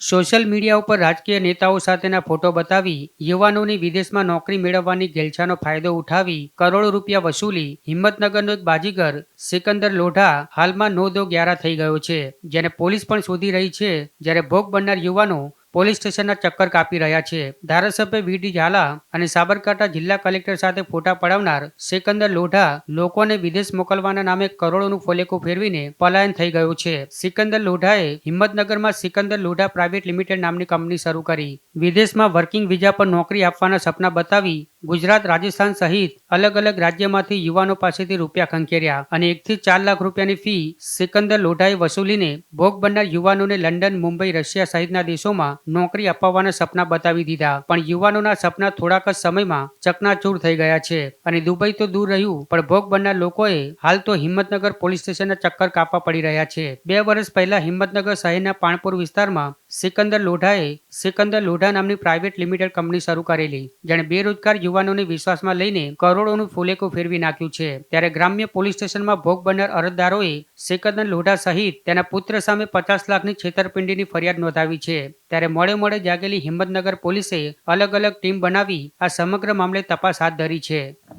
Social media ઉપર રાજકીય નેતાઓ સાથેના ફોટો બતાવી યુવાનોની વિદેશમાં નોકરી મેળવવાની ઘેલછાનો ફાયદો ઉઠાવી કરોડો રૂપિયા વસૂલી હિંમતનગરનો એક બાજીગર સિકંદર લોઢા હાલમાં નો દો ગ્યારા થઈ ગયો છે, જેને પોલીસ પણ શોધી રહી છે. જ્યારે ભોગ બનનાર યુવાનો પોલીસ સ્ટેશનના ચક્કર કાપી રહ્યા છે. ધારાસભ્ય વી.ડી. ઝાલા અને સાબરકાંઠા જિલ્લા કલેક્ટર સાથે ફોટા પડાવનાર સિકંદર લોઢા લોકોને વિદેશ મોકલવાના નામે કરોડોનું ફોલેકું ફેરવીને પલાયન થઈ ગયું છે. સિકંદર લોઢાએ હિંમતનગરમાં સિકંદર લોઢા પ્રાઇવેટ લિમિટેડ નામની કંપની શરૂ કરી વિદેશમાં વર્કિંગ વિઝા પર નોકરી આપવાના સપના બતાવી ગુજરાત, રાજસ્થાન સહિત અલગ અલગ રાજ્યમાંથી યુવાનો પાસેથી રૂપિયા ખંખેર્યા અને 1 થી 4 લાખ રૂપિયાની ફી સિકંદર લોઢાએ વસૂલીને ભોગ બનનાર યુવાનોને લંડન, મુંબઈ, રશિયા સહિતના દેશોમાં નોકરી અપાવવાના સપના બતાવી દીધા. પણ યુવાનોના સપના થોડાક જ સમયમાં ચકનાચૂર થઈ ગયા છે અને દુબઈ તો દૂર રહ્યું, પણ ભોગ બનનાર લોકોએ હાલ તો હિંમતનગર પોલીસ સ્ટેશનના ચક્કર કાપવા પડી રહ્યા છે. 2 વર્ષ પહેલા હિંમતનગર શહેરના પાણપુર વિસ્તારમાં સિકંદર લોઢાએ સિકંદર લોઢા નામની પ્રાઇવેટ લિમિટેડ કંપની શરૂ કરેલી, જેણે બેરોજગાર યુવાનોને વિશ્વાસમાં લઈને કરોડોનું ફૂલેકું ફેરવી નાખ્યું છે. ત્યારે ગ્રામ્ય પોલીસ સ્ટેશનમાં ભોગ બનનાર અરજદારોએ સિકંદર લોઢા સહિત તેના પુત્ર સામે 50 લાખની છેતરપિંડીની ફરિયાદ નોંધાવી છે. ત્યારે મોડે જાગેલી હિંમતનગર પોલીસે અલગ અલગ ટીમ બનાવી આ સમગ્ર મામલે તપાસ હાથ ધરી છે.